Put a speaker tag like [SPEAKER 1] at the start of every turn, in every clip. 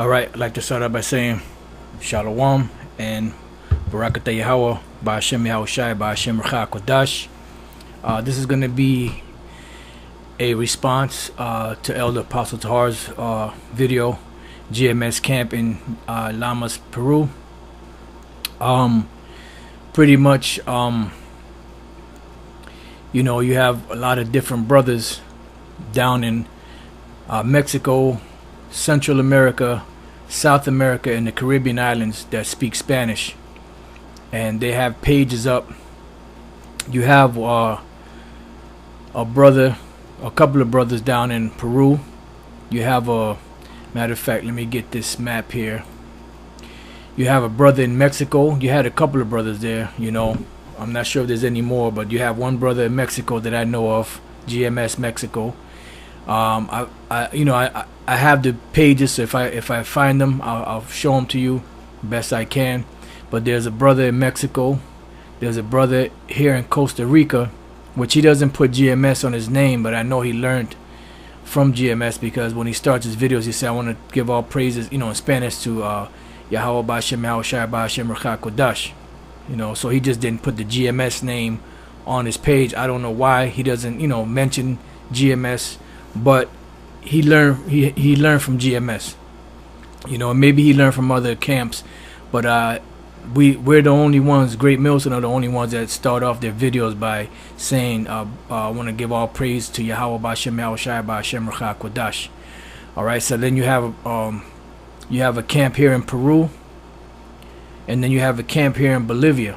[SPEAKER 1] Alright, I'd like to start out by saying Shalom and Barakatah Yahweh, Ba'ashem Yahushai, Ba'ashem Rcha Kodash. This is going to be a response to Elder Apostle Tahar's video, GMS camp in Llamas, Peru. Pretty much, you know, you have a lot of different brothers down in Mexico, Central America, South America, and the Caribbean islands that speak Spanish, and they have pages up. You have a couple of brothers down in Peru. You have a matter of fact, let me get this map here. You have a brother in Mexico. You had a couple of brothers there, you know. I'm not sure if there's any more, but you have one brother in Mexico that I know of, GMS Mexico. I have the pages, so if I find them, I'll show them to you best I can. But there's a brother in Mexico. There's a brother here in Costa Rica, which he doesn't put GMS on his name, but I know he learned from GMS, because when he starts his videos, he said, I want to give all praises, you know, in Spanish to Yahweh Ba'ashem Yahushai Ba'ashem Rcha Kodash. You know, so he just didn't put the GMS name on his page. I don't know why he doesn't, you know, mention GMS, but he learned from GMS. You know, maybe he learned from other camps, but we're the only ones. Great Milton are the only ones that start off their videos by saying, I want to give all praise to Yahweh Ba'ashem Yahushai Ba'ashem Rcha Kodash. All right, so then you have a camp here in Peru, and then you have a camp here in Bolivia.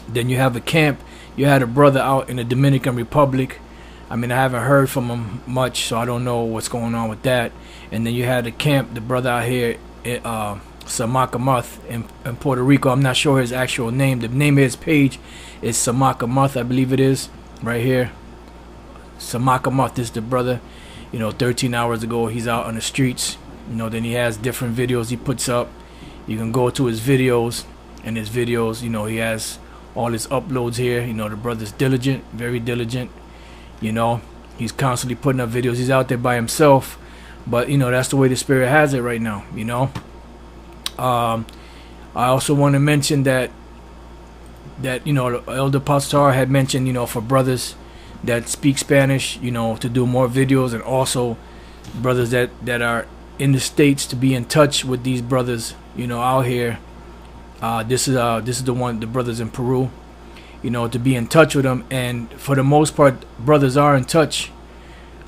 [SPEAKER 1] Then you have a camp. You had a brother out in the Dominican Republic. I mean, I haven't heard from him much, so I don't know what's going on with that. And then you had a camp, the brother out here at Samakamuth in Puerto Rico. I'm not sure his actual name. The name of his page is Samakamuth, I believe it is, right here. Samakamuth is the brother. You know, 13 hours ago, he's out on the streets. You know, then he has different videos he puts up. You can go to his videos, and his videos, you know, he has all his uploads here. You know, the brother's diligent, very diligent. You know, he's constantly putting up videos. He's out there by himself, but you know, that's the way the Spirit has it right now. You know, I also want to mention that you know, Elder Apostle Tahar had mentioned, you know, for brothers that speak Spanish, you know, to do more videos, and also brothers that are in the States to be in touch with these brothers, you know, out here. This is the brothers in Peru, you know, to be in touch with them. And for the most part, brothers are in touch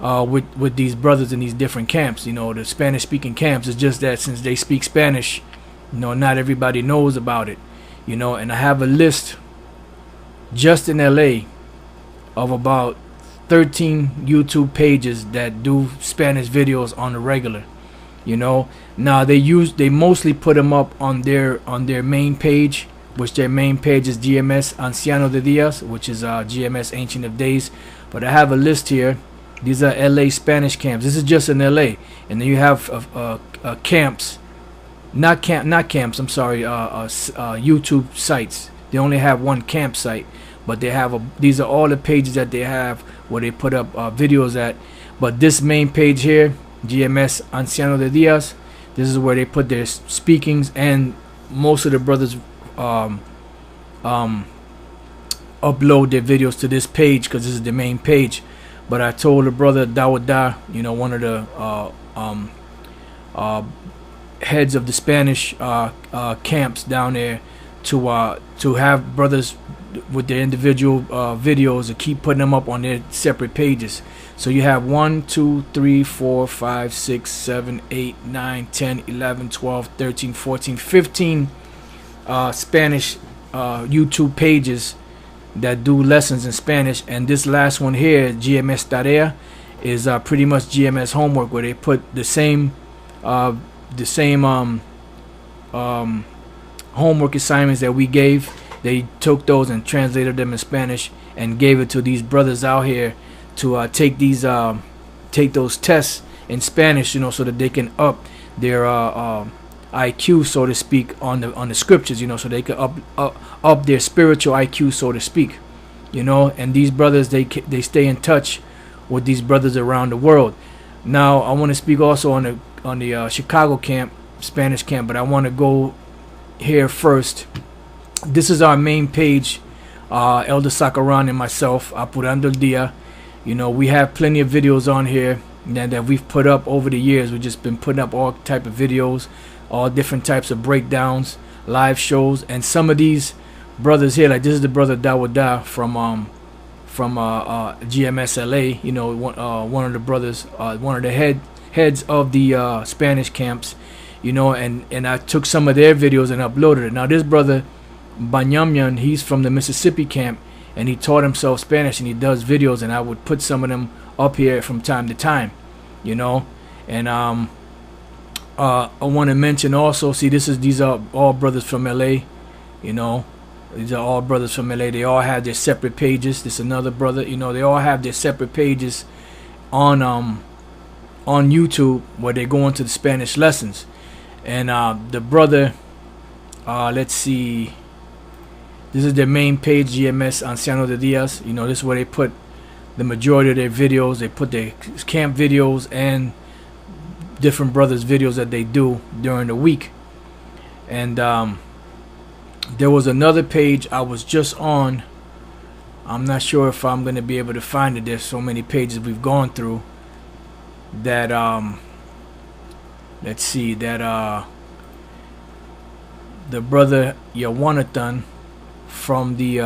[SPEAKER 1] with these brothers in these different camps, you know, the Spanish speaking camps. It's just that since they speak Spanish, you know, not everybody knows about it, you know. And I have a list just in LA of about 13 YouTube pages that do Spanish videos on the regular. You know, now they mostly put them up on their main page, which their main page is GMS Anciano de Dias, which is GMS Ancient of Days. But I have a list here. These are LA Spanish camps. This is just in LA, and then you have camps, not camps. I'm sorry, YouTube sites. They only have one campsite, but they have these are all the pages that they have where they put up videos at. But this main page here, GMS Anciano de Dias, this is where they put their speakings, and most of the brothers upload their videos to this page because this is the main page. But I told the brother Dawada, you know, one of the heads of the Spanish camps down there, to have brothers with their individual videos and keep putting them up on their separate pages. So you have 1, 2, 3, 4, 5, 6, 7, 8, 9, 10, 11, 12, 13, 14, 15 Spanish YouTube pages that do lessons in Spanish. And this last one here, GMS Tarea, is pretty much GMS homework, where they put the same homework assignments that we gave. They took those and translated them in Spanish and gave it to these brothers out here to take those tests in Spanish, you know, so that they can up their IQ, so to speak, on the scriptures, you know, so they can up their spiritual IQ, so to speak, you know. And these brothers, they stay in touch with these brothers around the world. Now I want to speak also on Chicago camp, Spanish camp, but I want to go here first. This is our main page, Elder Sakaran and myself, Apurando el Dia. You know, we have plenty of videos on here that we've put up over the years. We've just been putting up all type of videos, all different types of breakdowns, live shows, and some of these brothers here, like this is the brother Dawada from GMS LA. You know, one of the brothers, one of the heads of the Spanish camps. You know, and I took some of their videos and uploaded it. Now this brother Banyamyan, he's from the Mississippi camp, and he taught himself Spanish, and he does videos, and I would put some of them up here from time to time. You know, and I want to mention also, see, these are all brothers from LA. You know, these are all brothers from LA. They all have their separate pages. This is another brother. You know, they all have their separate pages on YouTube where they go into the Spanish lessons. And the brother, let's see, this is their main page, GMS Anciano de Diaz. You know, this is where they put the majority of their videos. They put their camp videos and different brothers' videos that they do during the week. And there was another page I was just on. I'm not sure if I'm going to be able to find it. There's so many pages we've gone through that let's see, that the brother Yawanathan from the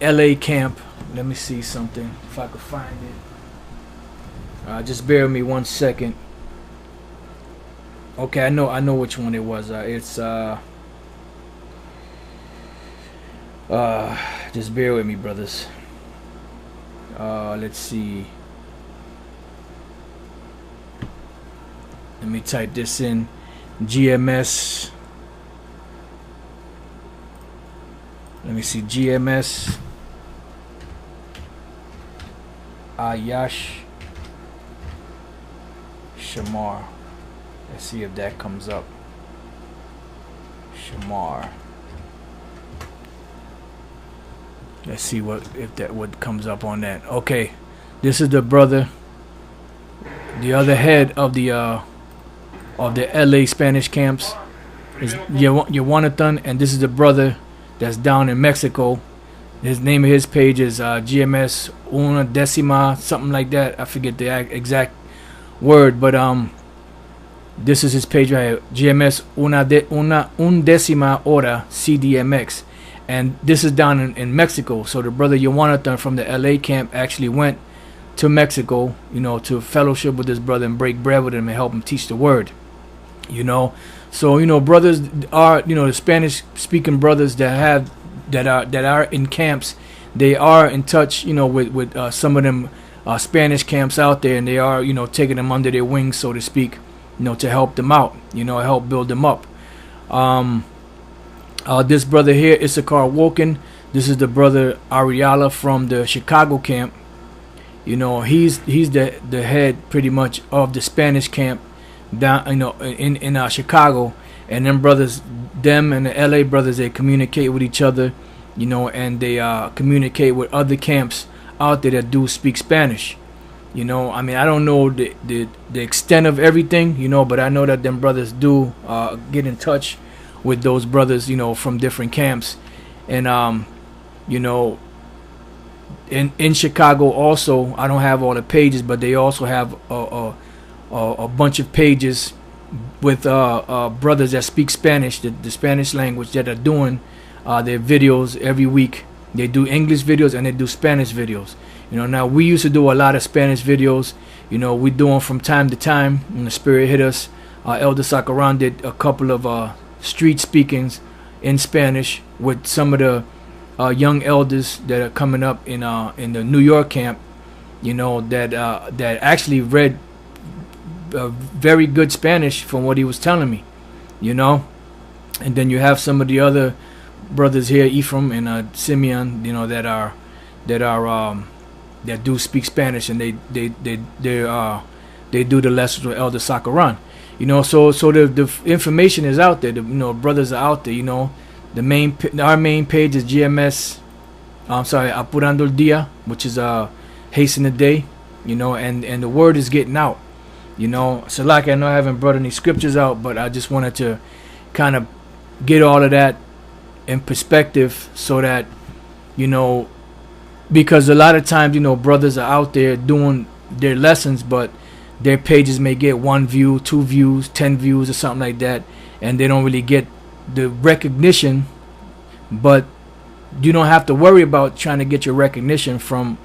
[SPEAKER 1] LA camp. Let me see something if I could find it. Just bear with me 1 second. Okay, I know which one it was. It's just bear with me, brothers. Let's see. Let me type this in. GMS. Let me see. GMS. Ayash Shamar. Let's see if that comes up. Shamar. Let's see what comes up on that. Okay, this is the brother, the other head of the LA Spanish camps is Yawanathan, and this is the brother that's down in Mexico. His name of his page is GMS Una Decima, something like that. I forget the exact word, but this is his page right here, GMS Undecima Hora CDMX, and this is down in Mexico. So the brother Yawanathan from the LA camp actually went to Mexico, you know, to fellowship with his brother and break bread with him and help him teach the word. You know, so, you know, brothers are, you know, the Spanish speaking brothers that are in camps, they are in touch, you know, with some of them Spanish camps out there, and they are, you know, taking them under their wings, so to speak, you know, to help them out, you know, help build them up. This brother here, Issachar Woken, this is the brother Ariala from the Chicago camp. You know, he's the head pretty much of the Spanish camp down, you know, in Chicago. And them brothers, them and the LA brothers, they communicate with each other, you know, and they communicate with other camps out there that do speak Spanish. You know, I mean, I don't know the extent of everything, you know, but I know that them brothers do get in touch with those brothers, you know, from different camps. And you know, in Chicago also, I don't have all the pages, but they also have a bunch of pages with brothers that speak Spanish, the Spanish language, that are doing their videos every week. They do English videos and they do Spanish videos. You know, now we used to do a lot of Spanish videos. You know, we do them from time to time when the Spirit hit us. Elder Sakaran did a couple of street speakings in Spanish with some of the young elders that are coming up in the New York camp. You know, that actually read very good Spanish from what he was telling me. You know, and then you have some of the other brothers here, Ephraim and Simeon, you know, that do speak Spanish, and they do the lessons with Elder Sakaran. You know, so the information is out there. You know, brothers are out there. You know, our main page is GMS. Apurando el Dia, which is hasten the day. You know, and the word is getting out. You know, so like I know I haven't brought any scriptures out, but I just wanted to kind of get all of that in perspective so that, you know, because a lot of times, you know, brothers are out there doing their lessons, but their pages may get 1 view, 2 views, 10 views or something like that, and they don't really get the recognition. But you don't have to worry about trying to get your recognition from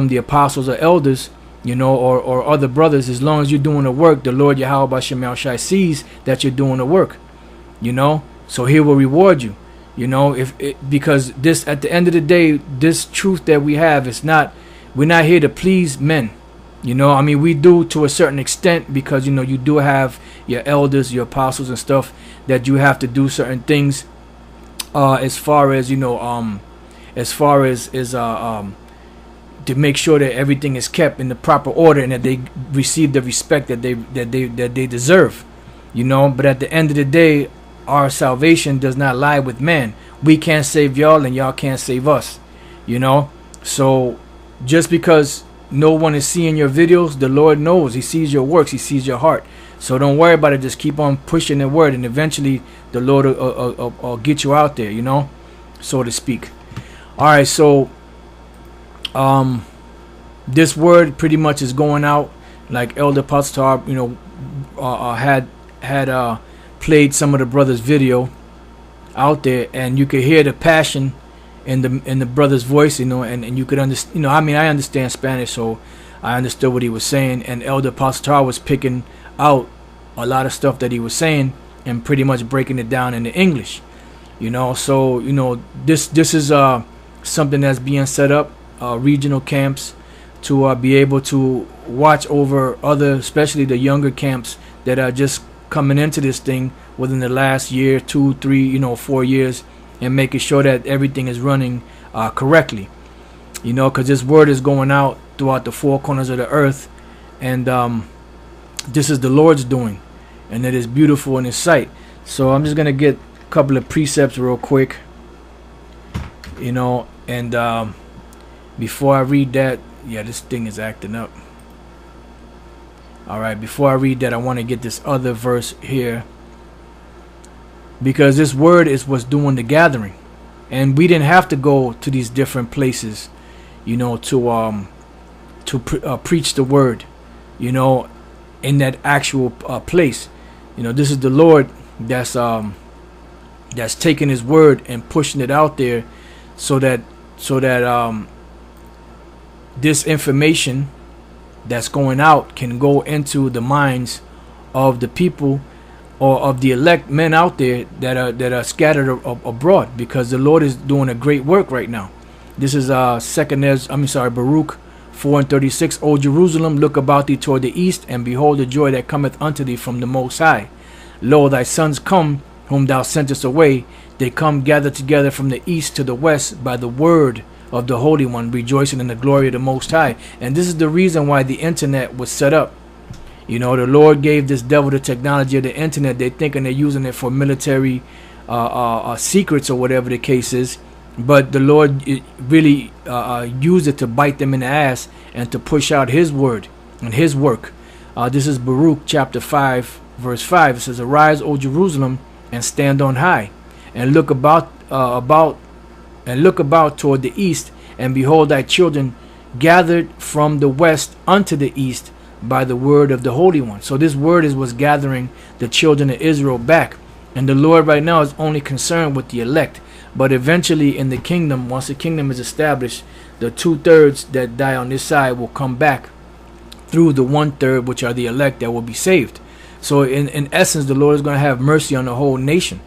[SPEAKER 1] the apostles or elders, you know, or other brothers. As long as you're doing the work, the Lord Yahweh B'Shem Yahushai sees that you're doing the work, you know, so he will reward you, you know, because this, at the end of the day, this truth that we have is not, we're not here to please men, you know. I mean, we do to a certain extent, because, you know, you do have your elders, your apostles and stuff, that you have to do certain things, as far as, you know, as far as to make sure that everything is kept in the proper order and that they receive the respect that they deserve, you know. But at the end of the day, our salvation does not lie with man. We can't save y'all and y'all can't save us, you know. So just because no one is seeing your videos, the Lord knows. He sees your works, he sees your heart. So don't worry about it. Just keep on pushing the word, and eventually the Lord will get you out there, you know, so to speak. All right, so this word pretty much is going out, like Elder Pastor, you know, had played some of the brothers' video out there, and you could hear the passion in the brother's voice, you know, and you could understand, you know, I mean, I understand Spanish, so I understood what he was saying, and Elder Pastor was picking out a lot of stuff that he was saying and pretty much breaking it down into English, you know. So, you know, this is something that's being set up, regional camps, to be able to watch over other, especially the younger camps that are just coming into this thing within the last year, 2, 3, you know, 4 years, and making sure that everything is running correctly, you know, because this word is going out throughout the 4 corners of the earth, and this is the Lord's doing, and it is beautiful in his sight. So I'm just gonna get a couple of precepts real quick, you know, and before I read that, yeah, this thing is acting up. All right, before I read that, I want to get this other verse here, because this word is what's doing the gathering, and we didn't have to go to these different places, you know, to preach the word, you know, in that actual place. You know, this is the Lord that's taking his word and pushing it out there, so that this information that's going out can go into the minds of the people, or of the elect men out there that are scattered abroad, because the Lord is doing a great work right now. This is Baruch 4:36. O Jerusalem, look about thee toward the east, and behold the joy that cometh unto thee from the Most High. Lo, thy sons come, whom thou sentest away. They come gathered together from the east to the west by the word of the Holy One, rejoicing in the glory of the Most High. And this is the reason why the internet was set up. You know, the Lord gave this devil the technology of the internet. They're thinking they're using it for military secrets or whatever the case is. But the Lord really used it to bite them in the ass and to push out his word and his work. This is Baruch chapter 5, verse 5. It says, Arise, O Jerusalem, and stand on high, and look about toward the east, and behold thy children gathered from the west unto the east by the word of the Holy One. So this word is what's gathering the children of Israel back. And the Lord right now is only concerned with the elect. But eventually in the kingdom, once the kingdom is established, the 2/3 that die on this side will come back through the 1/3, which are the elect that will be saved. So in essence, the Lord is going to have mercy on the whole nation.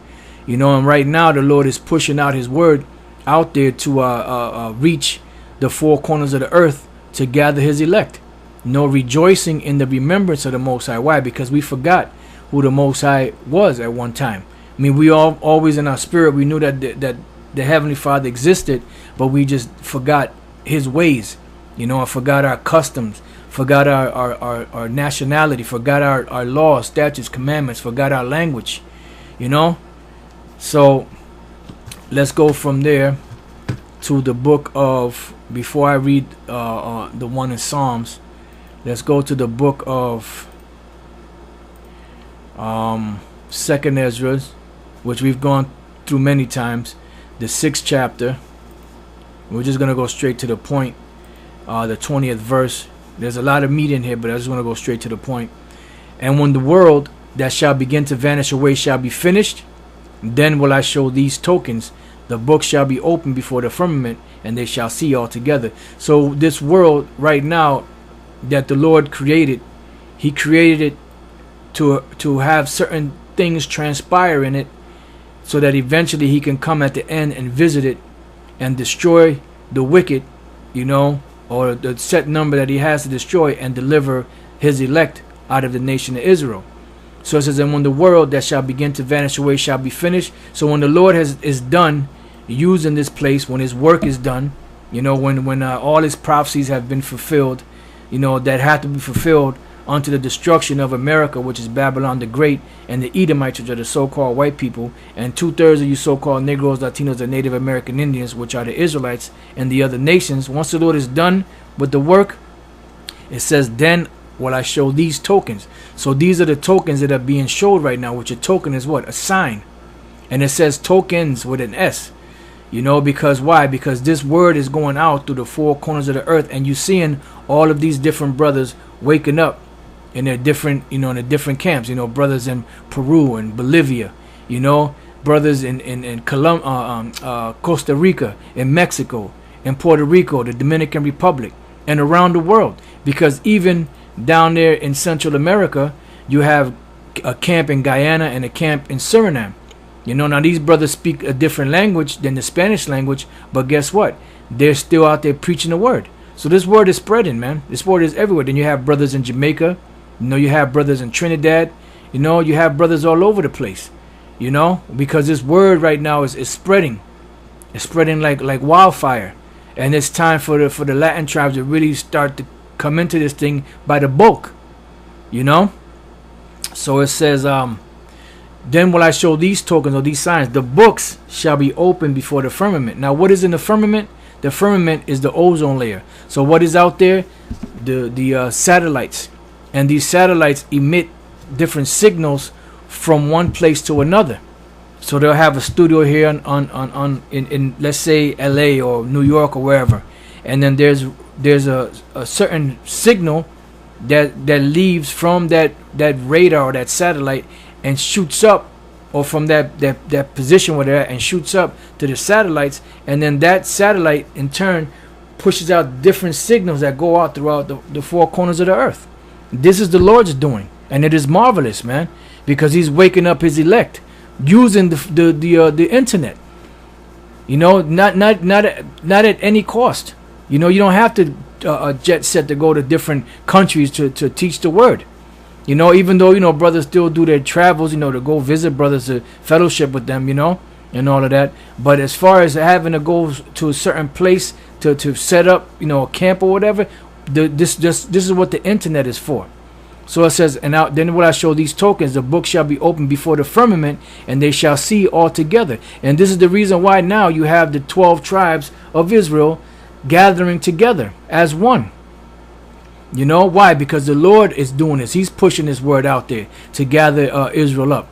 [SPEAKER 1] You know, and right now the Lord is pushing out his word out there to reach the 4 corners of the earth to gather his elect. You know, rejoicing in the remembrance of the Most High. Why? Because we forgot who the Most High was at one time. I mean, we always in our spirit, we knew that the Heavenly Father existed, but we just forgot his ways, you know, and forgot our customs, forgot our nationality, forgot our laws, statutes, commandments, forgot our language, you know. So let's go from there to the book of, before I read the one in Psalms, let's go to the book of Second Ezra, which we've gone through many times, the 6th chapter. We're just going to go straight to the point. The 20th verse. There's a lot of meat in here, but I just want to go straight to the point. And when the world that shall begin to vanish away shall be finished, then will I show these tokens. The book shall be opened before the firmament, and they shall see all together. So this world right now that the Lord created, he created it to have certain things transpire in it, so that eventually he can come at the end and visit it and destroy the wicked, you know, or the set number that he has to destroy, and deliver his elect out of the nation of Israel. So it says, and when the world that shall begin to vanish away shall be finished. So when the Lord is done using this place, when his work is done, you know, when all his prophecies have been fulfilled, you know, that had to be fulfilled unto the destruction of America, which is Babylon the Great, and the Edomites, which are the so-called white people, and 2/3 of you so-called Negroes, Latinos, and Native American Indians, which are the Israelites, and the other nations. Once the Lord is done with the work, it says, then will I show these tokens. So these are the tokens that are being showed right now, which a token is what? A sign. And it says tokens with an S. You know, because why? Because this word is going out through the four corners of the earth, and you're seeing all of these different brothers waking up in their different, you know, in the different camps. You know, brothers in Peru and Bolivia, you know, brothers in Costa Rica, in Mexico, in Puerto Rico, the Dominican Republic, and around the world. Because even down there in Central America, you have a camp in Guyana and a camp in Suriname. You know, now these brothers speak a different language than the Spanish language, but guess what? They're still out there preaching the word. So this word is spreading, man. This word is everywhere. Then you have brothers in Jamaica. You know, you have brothers in Trinidad. You know, you have brothers all over the place. You know, because this word right now is spreading. It's spreading like wildfire. And it's time for the Latin tribes to really start to come into this thing by the bulk. You know? So it says, then will I show these tokens or these signs. The books shall be opened before the firmament. Now, what is in the firmament? The firmament is the ozone layer. So what is out there? The satellites. And these satellites emit different signals from one place to another. So they'll have a studio here in let's say LA or New York or wherever. And then there's a certain signal that leaves from that radar or that satellite and shoots up, or from that position where they're at, and shoots up to the satellites, and then that satellite in turn pushes out different signals that go out throughout the four corners of the earth. This is the Lord's doing, and it is marvelous, man, because he's waking up his elect using the internet. You know, not at any cost. You know, you don't have to jet set to go to different countries to teach the word. You know, even though, you know, brothers still do their travels, you know, to go visit brothers, to fellowship with them, you know, and all of that. But as far as having to go to a certain place to set up, you know, a camp or whatever, this is what the internet is for. So it says, and now then will I show these tokens. The book shall be opened before the firmament, and they shall see all together. And this is the reason why now you have the 12 tribes of Israel gathering together as one. You know why? Because the Lord is doing this. He's pushing his word out there to gather Israel up.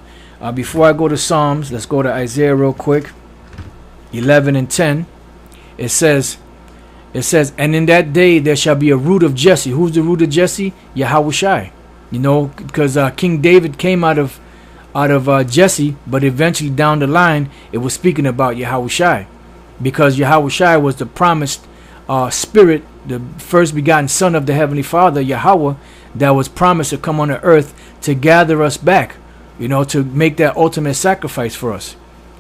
[SPEAKER 1] Before I go to Psalms, let's go to Isaiah real quick. 11 and 10. It says, and in that day there shall be a root of Jesse. Who's the root of Jesse? Yahushai. You know, because King David came out of Jesse, but eventually down the line it was speaking about Yahushai, because Yahushai was the promised spirit, the first begotten son of the heavenly Father, Yahweh, that was promised to come on the earth to gather us back, you know, to make that ultimate sacrifice for us.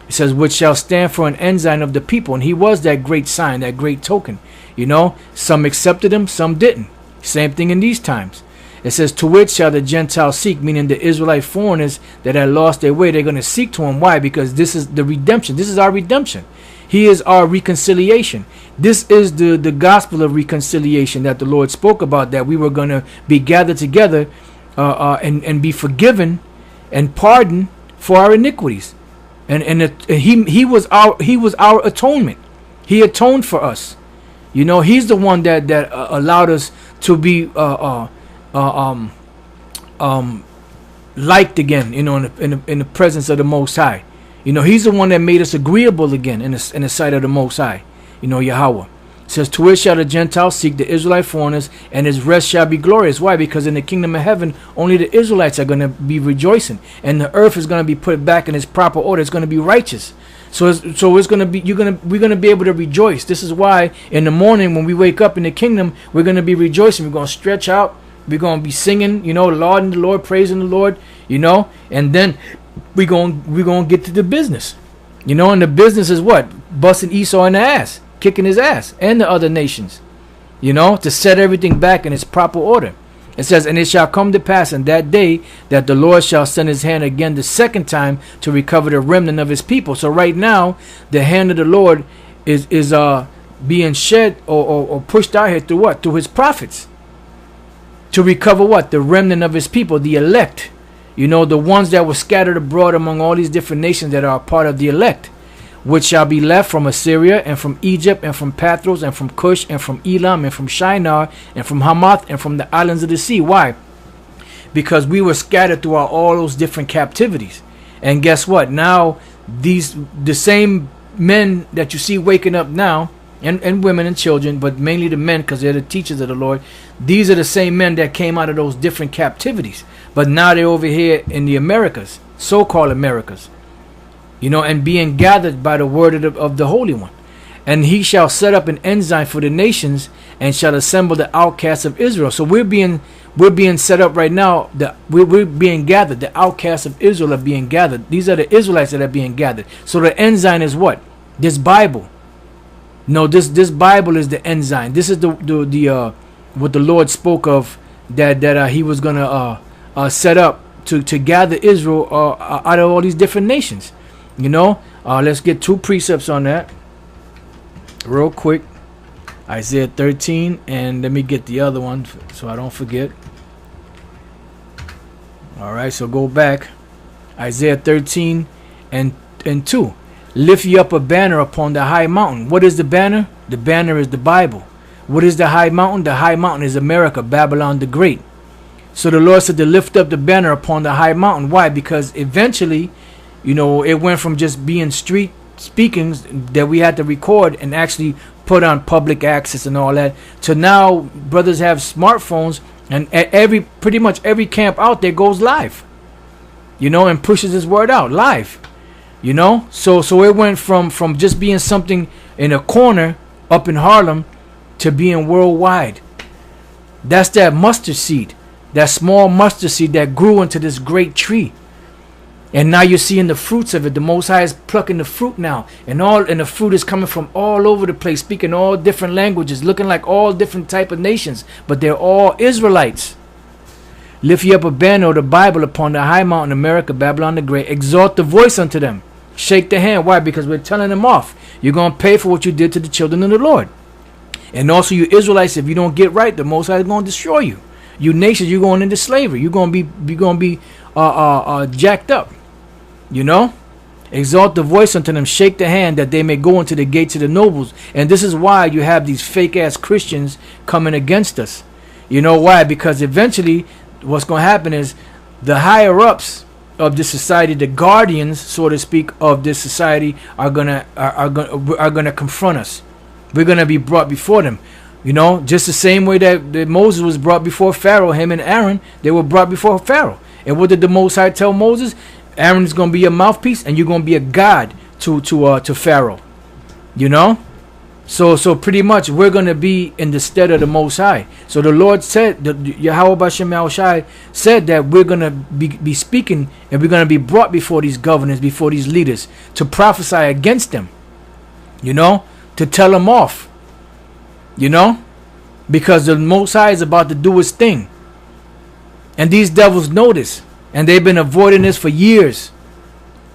[SPEAKER 1] It says, which shall stand for an ensign of the people. And he was that great sign, that great token. You know, some accepted him, some didn't. Same thing in these times. It says, to which shall the Gentiles seek, meaning the Israelite foreigners that had lost their way. They're going to seek to him. Why? Because this is the redemption. This is our redemption. He is our reconciliation. This is the gospel of reconciliation that the Lord spoke about, that we were going to be gathered together and be forgiven and pardoned for our iniquities. And he was our atonement. He atoned for us. You know, he's the one that allowed us to be liked again, you know, in the presence of the Most High. You know, he's the one that made us agreeable again in the sight of the Most High. You know, Yahweh. It says, to it shall the Gentiles seek, the Israelite foreigners, and his rest shall be glorious. Why? Because in the kingdom of heaven, only the Israelites are going to be rejoicing. And the earth is going to be put back in its proper order. It's going to be righteous. So it's going to be, we're going to be able to rejoice. This is why in the morning when we wake up in the kingdom, we're going to be rejoicing. We're going to stretch out. We're going to be singing, you know, lauding the Lord, praising the Lord, you know. And then we're going to get to the business. You know, and the business is what? Busting Esau in the ass. Kicking his ass and the other nations, you know, to set everything back in its proper order. It says, and it shall come to pass in that day that the Lord shall send his hand again the second time to recover the remnant of his people. So right now, the hand of the Lord is being shed or pushed out here through what? Through his prophets. To recover what? The remnant of his people, the elect. You know, the ones that were scattered abroad among all these different nations that are a part of the elect. Which shall be left from Assyria, and from Egypt, and from Pathros, and from Cush, and from Elam, and from Shinar, and from Hamath, and from the islands of the sea. Why? Because we were scattered throughout all those different captivities. And guess what? Now, the same men that you see waking up now, and women and children, but mainly the men because they're the teachers of the Lord, these are the same men that came out of those different captivities. But now they're over here in the Americas, so-called Americas. You know, and being gathered by the word of the Holy One. And he shall set up an ensign for the nations, and shall assemble the outcasts of Israel. So we're being set up right now. We're being gathered. The outcasts of Israel are being gathered. These are the Israelites that are being gathered. So the ensign is what? This Bible. No, this Bible is the ensign. This is the what the Lord spoke of that he was gonna set up to gather Israel out of all these different nations. You know, let's get 2 precepts on that real quick. Isaiah 13, and let me get the other one so I don't forget. All right, so go back. Isaiah 13 and 2. Lift ye up a banner upon the high mountain. What is the banner? The banner is the Bible. What is the high mountain? The high mountain is America, Babylon the Great. So the Lord said to lift up the banner upon the high mountain. Why? Because eventually, you know, it went from just being street speakings that we had to record and actually put on public access and all that, to now brothers have smartphones, and pretty much every camp out there goes live, you know, and pushes his word out live, you know. So it went from just being something in a corner up in Harlem to being worldwide. That's that mustard seed, that small mustard seed that grew into this great tree. And now you're seeing the fruits of it. The Most High is plucking the fruit now. And the fruit is coming from all over the place, speaking all different languages, looking like all different type of nations. But they're all Israelites. Lift ye up a banner of the Bible upon the high mountain, America, Babylon the Great. Exalt the voice unto them. Shake the hand. Why? Because we're telling them off. You're going to pay for what you did to the children of the Lord. And also you Israelites, if you don't get right, the Most High is going to destroy you. You nations, you're going into slavery. You're going to be jacked up. You know, exalt the voice unto them, shake the hand, that they may go into the gates of the nobles. And this is why you have these fake ass Christians coming against us. You know why? Because eventually what's going to happen is the higher ups of this society, the guardians, so to speak, of this society are gonna confront us. We're gonna be brought before them. You know, just the same way that Moses was brought before Pharaoh, him and Aaron, they were brought before Pharaoh. And what did the Most High tell Moses? Aaron is going to be your mouthpiece, and you're going to be a god to Pharaoh. You know? So pretty much we're going to be in the stead of the Most High. So the Lord said, Yahweh Bashem Yahushai said that we're going to be speaking, and we're going to be brought before these governors, before these leaders, to prophesy against them. You know? To tell them off. You know? Because the Most High is about to do his thing. And these devils know this. And they've been avoiding this for years.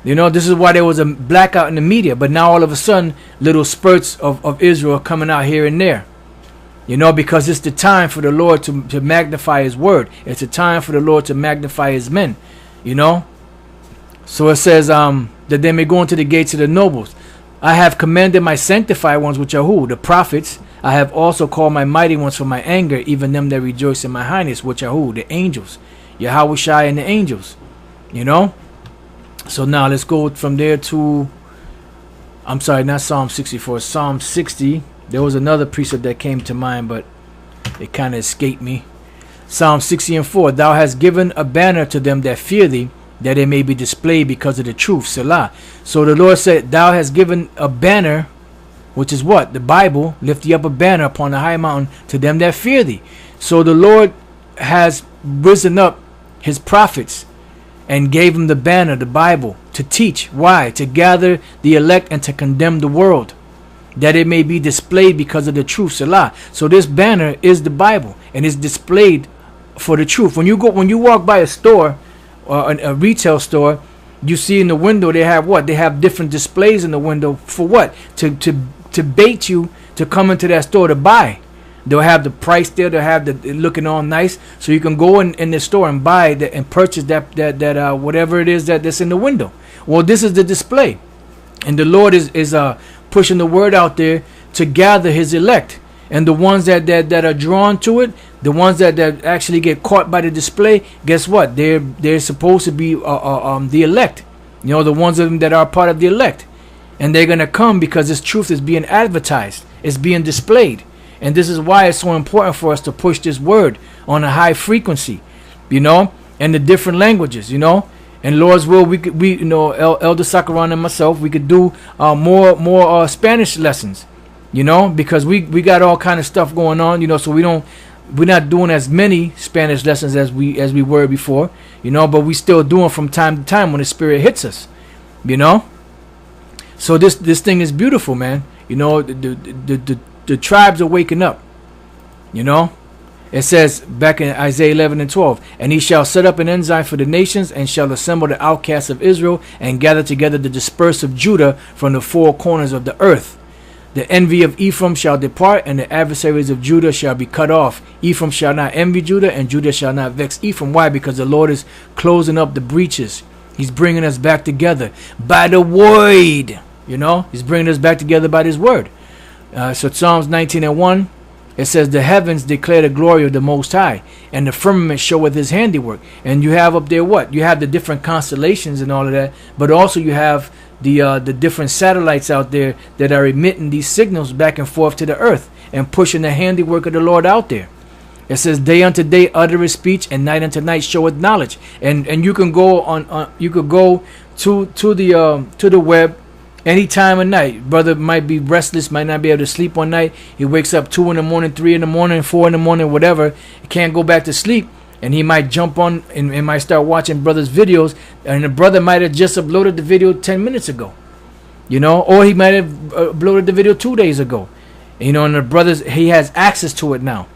[SPEAKER 1] You know, this is why there was a blackout in the media. But now all of a sudden, little spurts of Israel are coming out here and there. You know, because it's the time for the Lord to magnify his word. It's a time for the Lord to magnify his men. You know. So it says that they may go into the gates of the nobles. I have commanded my sanctified ones, which are who? The prophets. I have also called my mighty ones for my anger, even them that rejoice in my highness, which are who? The angels. Yahushai and the angels. You know. So now let's go from there to, I'm sorry, not Psalm 64, Psalm 60. There was another precept that came to mind, but it kind of escaped me. Psalm 60 and 4. Thou hast given a banner to them that fear thee, that it may be displayed because of the truth. Selah. So the Lord said, thou hast given a banner, which is what? The Bible. Lift thee up a banner upon the high mountain to them that fear thee. So the Lord has risen up his prophets and gave them the banner, the Bible, to teach. Why? To gather the elect and to condemn the world, that it may be displayed because of the truth. Selah. So this banner is the Bible, and it's displayed for the truth. When you walk by a store or a retail store, you see in the window they have what? They have different displays in the window for what? To bait you to come into that store to buy. They'll have the price there. They'll have the looking all nice, so you can go in the store and buy that and purchase that whatever it is that's in the window. Well, this is the display, and the Lord is pushing the word out there to gather His elect, and the ones that are drawn to it, the ones that actually get caught by the display. Guess what? They're supposed to be the elect. You know, the ones of them that are part of the elect, and they're gonna come because this truth is being advertised. It's being displayed. And this is why it's so important for us to push this word on a high frequency, you know, and the different languages, you know. And Lord's will, we you know, Elder Sakaran and myself, we could do more Spanish lessons, you know, because we got all kind of stuff going on, you know. So we're not doing as many Spanish lessons as we were before, you know, but we still doing from time to time when the Spirit hits us, you know. So this thing is beautiful, man. You know, the tribes are waking up, you know. It says back in Isaiah 11 and 12, and he shall set up an ensign for the nations, and shall assemble the outcasts of Israel, and gather together the dispersed of Judah from the four corners of the earth. The envy of Ephraim shall depart, and the adversaries of Judah shall be cut off. Ephraim shall not envy Judah, and Judah shall not vex Ephraim. Why? Because the Lord is closing up the breaches. He's bringing us back together by the word. You know, he's bringing us back together by this word. So Psalms 19 and 1, it says, the heavens declare the glory of the Most High, and the firmament showeth his handiwork. And you have up there what? You have the different constellations and all of that, but also you have the different satellites out there that are emitting these signals back and forth to the earth and pushing the handiwork of the Lord out there. It says, day unto day uttereth speech, and night unto night showeth knowledge. And you can go on you could go to the web any time of night. Brother might be restless, might not be able to sleep one night. He wakes up 2 in the morning, 3 in the morning, 4 in the morning, whatever. He can't go back to sleep, and he might jump on and might start watching brother's videos, and the brother might have just uploaded the video 10 minutes ago, you know, or he might have uploaded the video 2 days ago, you know, and the brothers, he has access to it now.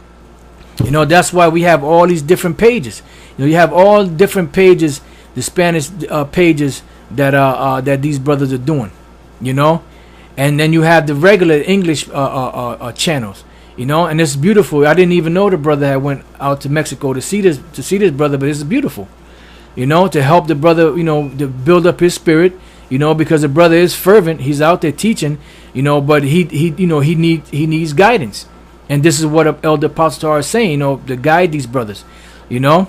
[SPEAKER 1] You know, that's why we have all these different pages. You know, you have all different pages, the Spanish pages that these brothers are doing. You know, and then you have the regular English channels, you know, and it's beautiful. I didn't even know the brother had went out to Mexico to see this brother, but it's beautiful, you know, to help the brother, you know, to build up his spirit, you know, because the brother is fervent. He's out there teaching, you know, but he needs guidance, and this is what Elder Apostle is saying, you know, to guide these brothers, you know.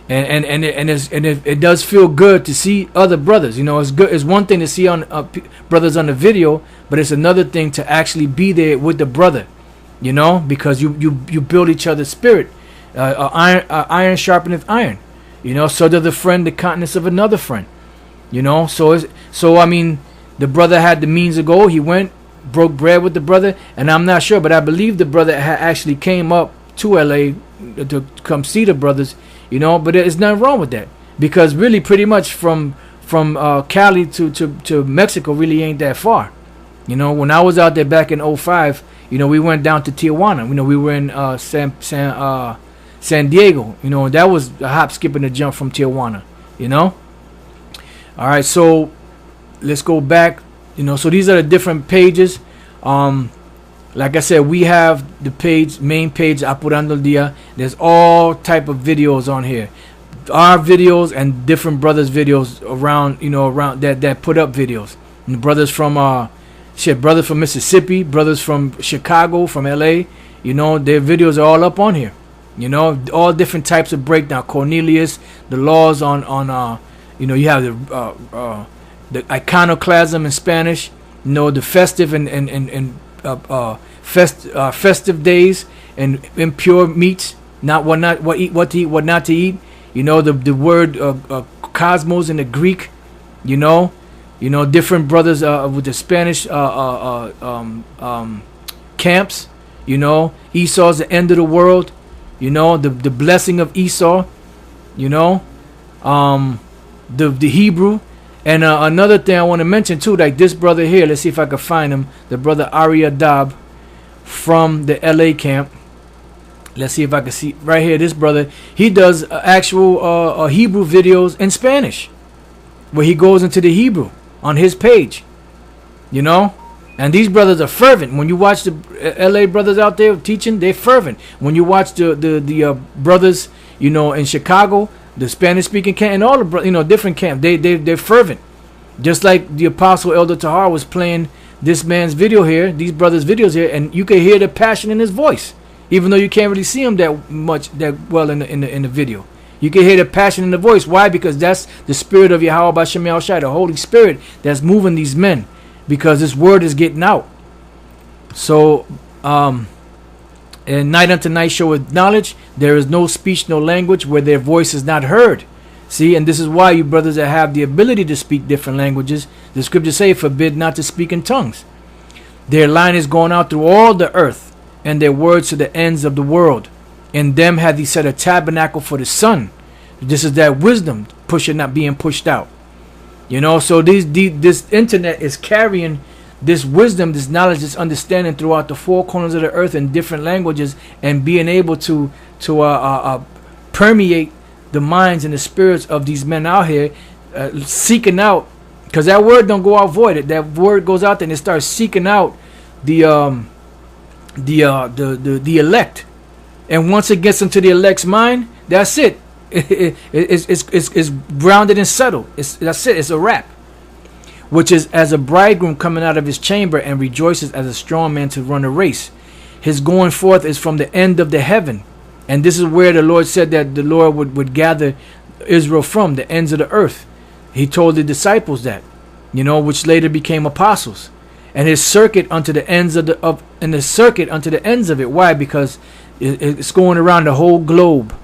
[SPEAKER 1] And it does feel good to see other brothers. You know, it's good. It's one thing to see on brothers on the video, but it's another thing to actually be there with the brother. You know, because you build each other's spirit. Iron sharpeneth iron. You know, so does the friend the countenance of another friend. You know, so I mean, the brother had the means to go. He went, broke bread with the brother, and I'm not sure, but I believe the brother actually came up to LA to come see the brothers. You know, but there's nothing wrong with that, because really pretty much from Cali to Mexico really ain't that far. You know, when I was out there back in 05, you know, we went down to Tijuana. You know, we were in San Diego. You know, that was a hop, skip, and a jump from Tijuana. You know. All right, so let's go back. You know, so these are the different pages. Like I said, we have the main page, Apurando el Dia. There's all type of videos on here. Our videos and different brothers' videos around, you know, around that put up videos. And brothers from brothers from Mississippi, brothers from Chicago, from LA, you know, their videos are all up on here. You know, all different types of breakdown. Cornelius, the laws on You know, you have the iconoclasm in Spanish. You know, the festive and festive days and impure meats, what to eat, what not to eat. You know, the word cosmos in the Greek. You know, different brothers with the Spanish camps. You know, Esau's the end of the world. You know, the blessing of Esau. You know, the Hebrew. And another thing I want to mention too, like this brother here, let's see if I can find him, the brother Arya Dab from the LA camp. Let's see if I can see right here. This brother, he does actual Hebrew videos in Spanish, where he goes into the Hebrew on his page. You know, and these brothers are fervent. When you watch the LA brothers out there teaching, they're fervent. When you watch the brothers, you know, in Chicago, the Spanish speaking camp, and all the different camps, they're fervent. Just like the Apostle Elder Tahar was playing this man's video here, these brothers' videos here, and you can hear the passion in his voice, even though you can't really see him that well in the video. You can hear the passion in the voice. Why? Because that's the spirit of Yahweh B'Shem Yahushai, the Holy Spirit that's moving these men, because this word is getting out. So, and night unto night showeth knowledge. There is no speech, no language where their voice is not heard. See, and this is why you brothers that have the ability to speak different languages, the scriptures say, forbid not to speak in tongues. Their line is going out through all the earth, and their words to the ends of the world. In them hath he set a tabernacle for the sun. This is that wisdom pushing, not being pushed out. You know, so this internet is carrying this wisdom, this knowledge, this understanding throughout the four corners of the earth in different languages, and being able to permeate the minds and the spirits of these men out here, seeking out, because that word don't go out void. That word goes out there and it starts seeking out the elect, and once it gets into the elect's mind, that's it. It's grounded and settled. That's it. It's a wrap. Which is as a bridegroom coming out of his chamber and rejoices as a strong man to run a race. His going forth is from the end of the heaven. And this is where the Lord said that the Lord would gather Israel from, the ends of the earth. He told the disciples that, you know, which later became apostles. And his circuit unto the ends of it. Why? Because it's going around the whole globe.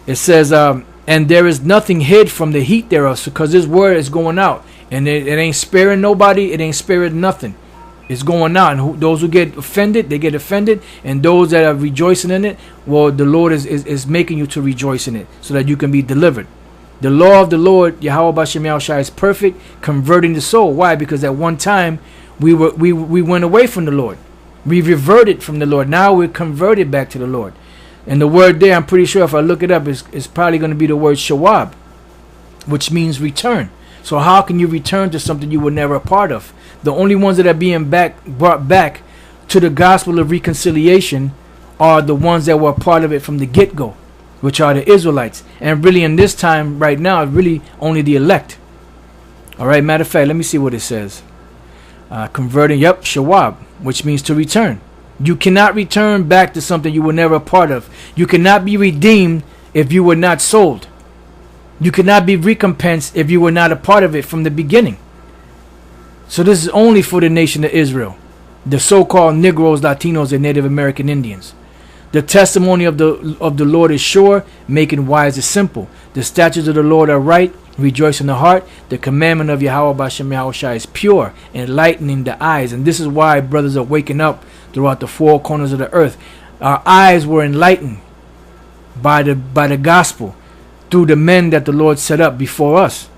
[SPEAKER 1] It says, and there is nothing hid from the heat thereof, because this word is going out. And it ain't sparing nobody. It ain't sparing nothing. It's going out. And those who get offended, they get offended. And those that are rejoicing in it, well, the Lord is making you to rejoice in it so that you can be delivered. The law of the Lord, Yahweh B'Shem Yahushai, is perfect, converting the soul. Why? Because at one time, we went away from the Lord. We reverted from the Lord. Now we're converted back to the Lord. And the word there, I'm pretty sure if I look it up, is probably going to be the word shawab, which means return. So how can you return to something you were never a part of? The only ones that are being brought back to the gospel of reconciliation are the ones that were a part of it from the get-go, which are the Israelites. And really in this time right now, really only the elect. All right, matter of fact, let me see what it says. Converting, yep, shawab, which means to return. You cannot return back to something you were never a part of. You cannot be redeemed if you were not sold. You cannot be recompensed if you were not a part of it from the beginning. So this is only for the nation of Israel, the so-called Negroes, Latinos, and Native American Indians. The testimony of the Lord is sure, making wise is simple. The statutes of the Lord are right, rejoice in the heart. The commandment of Yahweh B'Shem Yahushai is pure, enlightening the eyes. And this is why brothers are waking up throughout the four corners of the earth. Our eyes were enlightened by the gospel, through the men that the Lord set up before us.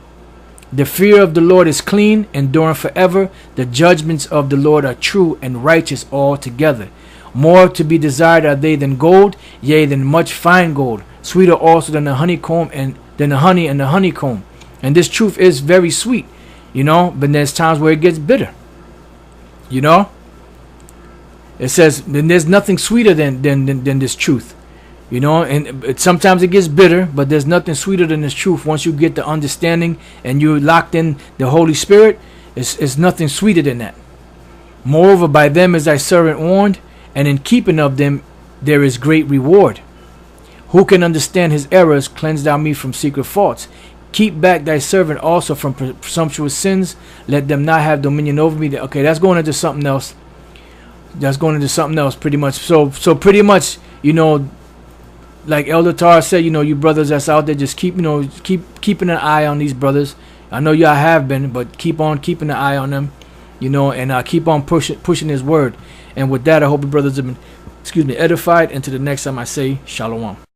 [SPEAKER 1] The fear of the Lord is clean, enduring forever. The judgments of the Lord are true and righteous altogether. More to be desired are they than gold, yea, than much fine gold. Sweeter also than the honeycomb, and than the honey and the honeycomb. And this truth is very sweet, you know, but there's times where it gets bitter. You know? It says, then there's nothing sweeter than this truth. You know, and sometimes it gets bitter, but there's nothing sweeter than this truth. Once you get the understanding and you're locked in the Holy Spirit, it's nothing sweeter than that. Moreover, by them is thy servant warned, and in keeping of them there is great reward. Who can understand his errors? Cleanse thou me from secret faults. Keep back thy servant also from presumptuous sins. Let them not have dominion over me. Okay, that's going into something else. That's going into something else pretty much. So pretty much, you know, like Elder Tar said, you know, you brothers that's out there, just keep, you know, keeping an eye on these brothers. I know y'all have been, but keep on keeping an eye on them, you know, and keep on pushing his word. And with that, I hope you brothers have been, edified. And to the next time I say, Shalom.